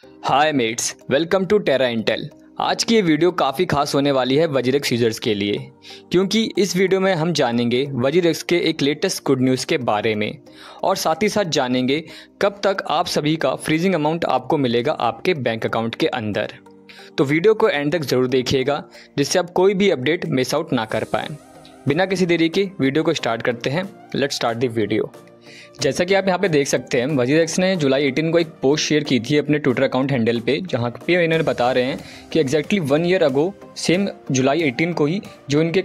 Hi mates, welcome to Terra Intel. आज की ये वीडियो काफ़ी खास होने वाली है वजीरेक्स यूजर्स के लिए, क्योंकि इस वीडियो में हम जानेंगे वजीरेक्स के एक लेटेस्ट गुड न्यूज़ के बारे में और साथ ही साथ जानेंगे कब तक आप सभी का फ्रीजिंग अमाउंट आपको मिलेगा आपके बैंक अकाउंट के अंदर। तो वीडियो को एंड तक ज़रूर देखिएगा जिससे आप कोई भी अपडेट मिस आउट ना कर पाएँ। बिना किसी देरी के वीडियो को स्टार्ट करते हैं। Let's start the video. जैसा कि आप यहाँ पे देख सकते हैं, वजीरेक्स ने जुलाई 18 को एक पोस्ट शेयर की थी अपने ट्विटर अकाउंट हैंडल पे, जहाँ पे इन्होंने बता रहे हैं कि एग्जैक्टली 1 ईयर अगो सेम जुलाई 18 को ही जो इनके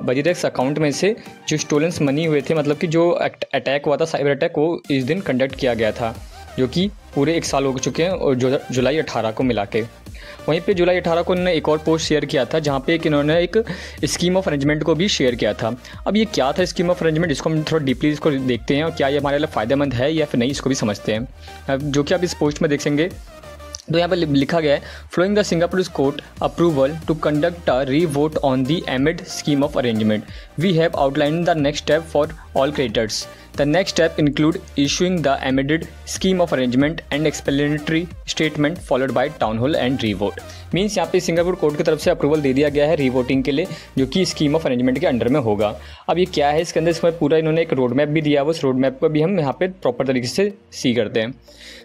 वजीरेक्स अकाउंट में से जो स्टोलन मनी हुए थे, मतलब कि जो अटैक हुआ था, साइबर अटैक, वो इस दिन कंडक्ट किया गया था, जो कि पूरे 1 साल हो चुके हैं और जुलाई 18 को मिला के। वहीं पे जुलाई 18 को इन्होंने एक और पोस्ट शेयर किया था जहाँ पे इन्होंने एक स्कीम ऑफ अरेंजमेंट को भी शेयर किया था। अब ये क्या था स्कीम ऑफ अरेंजमेंट, इसको हम थोड़ा डीपली इसको देखते हैं और क्या ये हमारे लिए फ़ायदेमंद है या फिर नहीं, इसको भी समझते हैं, जो कि आप इस पोस्ट में देखेंगे। तो यहाँ पर लिखा गया है, following the Singapore court approval to conduct a revote on the amid scheme of arrangement, we have outline the next step for all creditors. The next step include issuing the amended scheme of arrangement and explanatory statement followed by town hall and revote। Means यहाँ पे Singapore court की तरफ से approval दे दिया गया है रीवोटिंग के लिए, जो कि स्कीम ऑफ अरेंजमेंट के अंडर में होगा। अब ये क्या है, इसके अंदर इसमें पूरा इन्होंने एक रोड मैप भी दिया है, उस रोड मैप को भी हम यहाँ पे प्रॉपर तरीके से सी करते हैं।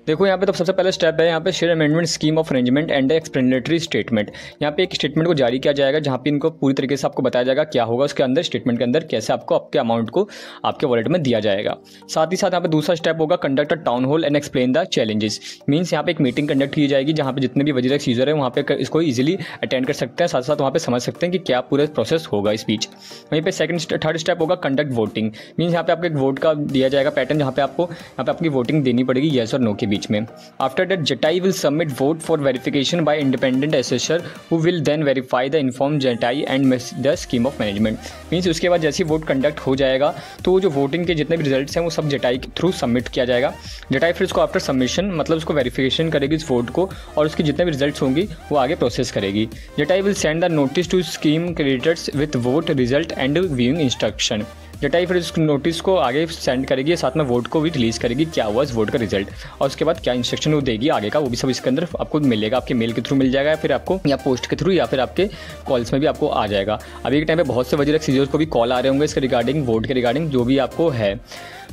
देखो यहाँ पे तो सबसे पहला स्टेप है यहाँ पे share amendment scheme of arrangement and explanatory statement. यहाँ पे एक स्टेटमेंट को जारी किया जाएगा जहाँ पे इनको पूरी तरीके से आपको बताया जाएगा क्या होगा उसके अंदर, स्टेटमेंट के अंदर कैसे आपको आपके अमाउंट को आपके वॉलेट में दिया जाएगा। साथ ही साथ यहाँ पे दूसरा स्टेप होगा conduct a town hall and explain the challenges. Means यहाँ पे एक मीटिंग कंडक्ट की जाएगी जहाँ पे जितने भी वजीरेक्स यूजर है वहाँ पे इसको ईजिली अटेंड कर सकते हैं, साथ साथ वहाँ पे समझ सकते हैं कि क्या पूरा प्रोसेस होगा इस बीच। वहीं पे थर्ड स्टेप होगा कंडक्ट वोटिंग। मीन्स यहाँ पे आपको एक वोट का दिया जाएगा पैटर्न, जहाँ पे आपकी वोटिंग देनी पड़ेगी येस और नो के बीच में। After that, Jatai will submit vote for verification by independent assessor who will then verify the informed Jatai and the scheme of management। Means उसके बाद जैसे ही वोट कंडक्ट हो जाएगा तो जो वोटिंग के जितने भी रिजल्ट्स हैं वो सब जटाई के थ्रू सबमिट किया जाएगा। जटाई फिर उसको आफ्टर सबमिशन मतलब उसको वेरिफिकेशन करेगी इस वोट को और उसके जितने भी रिजल्ट्स होंगी वो आगे प्रोसेस करेगी। जटाई will send the notice to scheme creditors with vote result and viewing instruction. जटाई फिर उस नोटिस को आगे सेंड करेगी, साथ में वोट को भी रिलीज़ करेगी क्या हुआ इस वोट का रिजल्ट, और उसके बाद क्या इंस्ट्रक्शन वो देगी आगे का, वो भी सब इसके अंदर आपको मिलेगा। आपके मेल के थ्रू मिल जाएगा, फिर आपको या पोस्ट के थ्रू या फिर आपके कॉल्स में भी आपको आ जाएगा। अभी के टाइम पे बहुत से वजीरेक्स यूजर्स को भी कॉल आ रहे होंगे इसके रिगार्डिंग, वोट के रिगार्डिंग जो भी आपको है।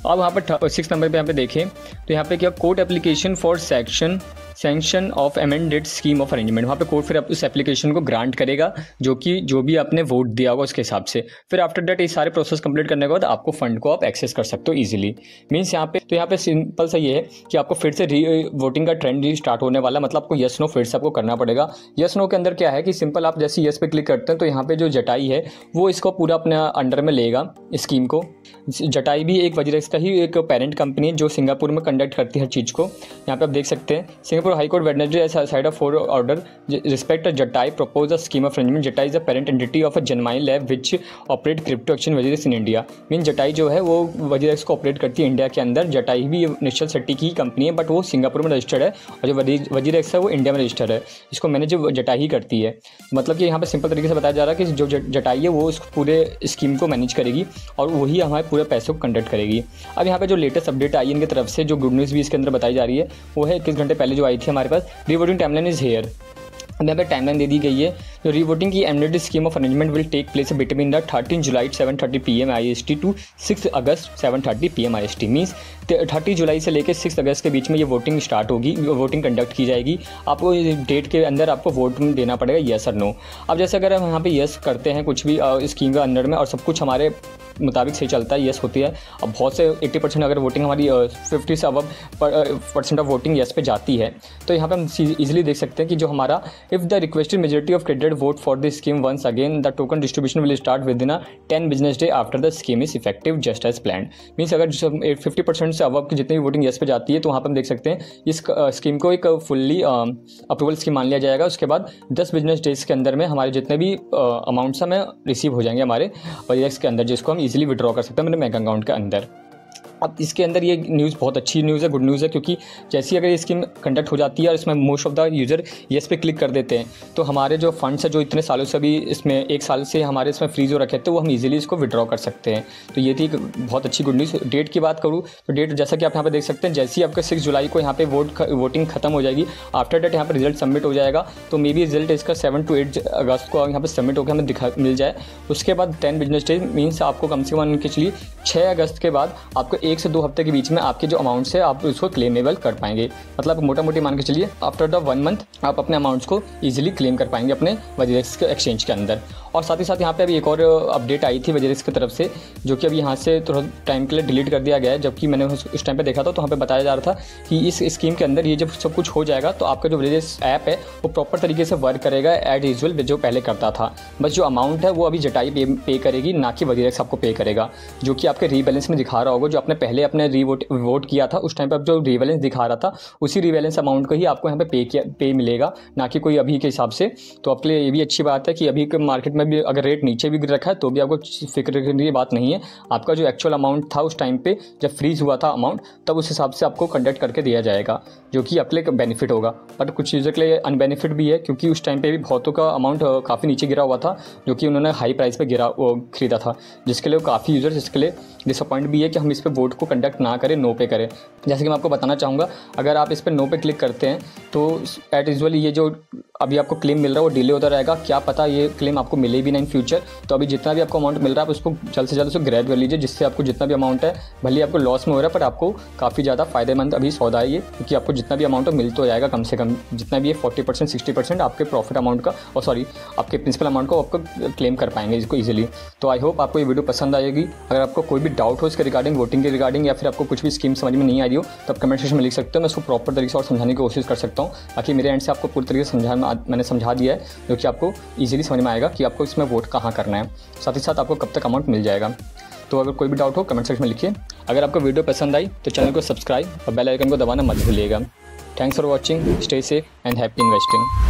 अब वहाँ पर 6 नंबर पर यहाँ पे देखें तो यहाँ पे क्या court application for sanction of amended scheme of arrangement. वहाँ पे कोर्ट फिर उस एप्लीकेशन को ग्रांट करेगा जो भी आपने वोट दिया होगा उसके हिसाब से। फिर आफ्टर दैट ये सारे प्रोसेस कंप्लीट करने के बाद आपको फंड को आप एक्सेस कर सकते हो इजीली। मीन्स यहाँ पे सिंपल सा ये है कि आपको फिर से वोटिंग का ट्रेंड स्टार्ट होने वाला, मतलब आपको येस नो फिर से आपको करना पड़ेगा। येस नो के अंदर क्या है कि सिंपल आप जैसे येस पे क्लिक करते हैं तो यहाँ पे जो जटाई है वो इसको पूरा अपने अंडर में लेगा स्कीम को। जटाई भी एक वजीरेक्स का ही एक पेरेंट कंपनी है जो सिंगापुर में कंडक्ट करती है हर चीज़ को। यहाँ पे आप देख सकते हैं Singapore High Court Wednesday side of 4 order respect to Jatai propose a scheme of arrangement। Jatai is a parent entity of a Genmine lab which operate crypto exchange WazirX in India। Mean जटाई जो है वो WazirX को operate करती है India के अंदर। जटाई भी नेशनल सिटी की कंपनी है बट वो सिंगापुर में रजिस्टर्ड है और जो वजीरेक्स है वो इंडिया में रजिस्टर्ड है। इसको मैनेज जटाई ही करती है। मतलब कि यहाँ पे सिंपल तरीके से बताया जा रहा है कि जो जटाई है वो इस पूरे स्कीम को मैनेज करेगी और वही हमारे पूरे पैसे को कंडक्ट करेगी। अब यहाँ पे जो लेटेस्ट अपडेट आई इनकी तरफ से, जो गुड न्यूज़ भी इसके अंदर बताई जा रही है, वो है 21 घंटे पहले जो आई थी हमारे पास। रीवोटिंग टाइमलाइन इज हेयर। अब यहाँ पे टाइमलाइन दे दी गई है। जो रीवोटिंग की amend scheme of arrangement will take place between the 13 July 7:30 PM IST to 6 August 7:30 PM IST। Means 30 जुलाई से लेकर 6 अगस्त के बीच में ये वोटिंग स्टार्ट होगी, वोटिंग कंडक्ट की जाएगी। आपको डेट के अंदर आपको वोट देना पड़ेगा येस और नो। अब जैसे अगर हम यहाँ पे येस करते हैं कुछ भी स्कीम के अंदर में और सब कुछ हमारे मुताबिक सही चलता है, येस होती है। अब बहुत से 80% अगर वोटिंग हमारी 50 से अबव % ऑफ वोटिंग येस पे जाती है तो यहाँ पे हम इजीली देख सकते हैं कि जो हमारा if the requested majority of credit vote for the scheme once again the token distribution will start within 10 business day after the scheme is effective just as plan. Means अगर 50% से above की जितनी भी voting yes पे जाती है तो वहाँ पर हम देख सकते हैं इस स्कीम को एक फुल्ली अप्रूवल स्कीम मान लिया जाएगा। उसके बाद 10 बिजनेस डेज के अंदर में हमारे जितने भी अमाउंट्स हमें रिसीव हो जाएंगे हमारे वजीरेक्स के अंदर, जिसको हम इजीली विड्रॉ कर सकते हैं अपने बैंक अकाउंट के अंदर। अब इसके अंदर ये न्यूज़ बहुत अच्छी न्यूज़ है, गुड न्यूज़ है, क्योंकि जैसी अगर ये स्कीम कंडक्ट हो जाती है और इसमें most of the user yes पे क्लिक कर देते हैं तो हमारे जो फंड्स है जो इतने सालों से अभी इसमें 1 साल से हमारे इसमें फ्रीज हो रखे थे, वो हम इजीली इसको विड्रॉ कर सकते हैं। तो ये थी एक बहुत अच्छी गुड न्यूज़। डेट की बात करूँ तो डेट जैसा कि आप यहाँ पर देख सकते हैं, जैसे ही आपका 6 जुलाई को यहाँ पर वोटिंग खत्म हो जाएगी, आफ्टर डेट यहाँ पर रिजल्ट सबमिट हो जाएगा। तो मे बी रिजल्ट इसका 7 to 8 अगस्त को यहाँ पर सबमिट होकर हमें मिल जाए। उसके बाद 10 बिजनेस डेज मीन्स आपको कम से कम के चलिए 6 अगस्त के बाद आपको 1 से 2 हफ्ते के बीच में आपके जो अमाउंट्स है आप उसको क्लेमेबल कर पाएंगे। मतलब मोटा मोटी मान के चलिए आफ्टर द 1 मंथ आप अपने अमाउंट्स को इजीली क्लेम कर पाएंगे अपने वजीरेक्स के एक्सचेंज के अंदर। और साथ ही साथ यहाँ पे अभी एक और अपडेट आई थी वजीरेक्स की तरफ से, जो कि अभी यहाँ से थोड़ा टाइम के लिए डिलीट कर दिया गया है। जबकि मैंने उस टाइम पे देखा था तो वहाँ पे बताया जा रहा था कि इस स्कीम के अंदर ये जब सब कुछ हो जाएगा तो आपका जो वजीरेक्स ऐप है वो प्रॉपर तरीके से वर्क करेगा एज यूजुअल जो पहले करता था। बस जो अमाउंट है वो अभी जटाई पे करेगी, ना कि वजीरेक्स आपको पे करेगा, जो कि आपके रीबैलेंस में दिखा रहा होगा। जो आपने पहले अपने वोट किया था उस टाइम पर जो रीबैलेंस दिखा रहा था उसी रीबैलेंस अमाउंट को ही आपको यहाँ पे पे मिलेगा, ना कि कोई अभी के हिसाब से। तो आपके लिए ये भी अच्छी बात है कि अभी के मार्केट में भी अगर रेट नीचे भी गिर रखा है तो भी आपको फिक्र करने की बात नहीं है। आपका जो एक्चुअल अमाउंट था उस टाइम पे जब फ्रीज हुआ था अमाउंट, तब उस हिसाब से आपको कंडक्ट करके दिया जाएगा, जो कि आपके लिए बेनिफिट होगा। बट कुछ यूज़र के लिए अनबेनिफिट भी है, क्योंकि उस टाइम पे भी बहुतों का अमाउंट काफ़ी नीचे गिरा हुआ था, जो कि उन्होंने हाई प्राइस पे खरीदा था, जिसके लिए काफ़ी यूज़र्स इसके लिए डिसअपॉइंट भी है कि हम इस पे वोट को कंडक्ट ना करें, नो पे करें। जैसे कि मैं आपको बताना चाहूँगा, अगर आप इस पर नो पे क्लिक करते हैं तो एट यूजुअली ये जो अभी आपको क्लेम मिल रहा है वो डिले होता रहेगा। क्या पता ये क्लेम आपको मिले भी ना इन फ्यूचर। तो अभी जितना भी आपको अमाउंट मिल रहा है आप उसको जल्द से जल्द उसको ग्रैब कर लीजिए, जिससे आपको जितना भी अमाउंट है, भले आपको लॉस में हो रहा है पर आपको काफ़ी ज़्यादा फायदेमंद अभी सौदा है ये, क्योंकि आपको जितना भी अमाउंट मिल तो जाएगा कम से कम, जितना भी है 40% 60% आपके प्रॉफिट अमाउंट का और सॉरी आपके प्रिंसिपल अमाउंट को आपको क्लेम कर पाएंगे इसको ईजिली। तो आई होप आपको ये वीडियो पसंद आएगी। अगर आपको कोई भी डाउट हो इसके रिगार्डिंग, वोटिंग के रिगार्डिंग, या फिर आपको कुछ भी स्कीम समझ में नहीं आ रही हो तो आप कमेंट सेक्शन में लिख सकते हो। मैं उसको प्रॉपर तरीके से और समझाने की कोशिश कर सकता हूँ, ताकि मेरे एंड से आपको पूरी तरीके से मैंने समझा दिया है, जो कि आपको ईजिली समझ में आएगा कि आपको इसमें वोट कहाँ करना है, साथ ही साथ आपको कब तक अमाउंट मिल जाएगा। तो अगर कोई भी डाउट हो कमेंट सेक्शन में लिखिए। अगर आपको वीडियो पसंद आई तो चैनल को सब्सक्राइब और बेल आइकन को दबाना मत भूलिएगा। Thanks for watching, stay safe and happy investing.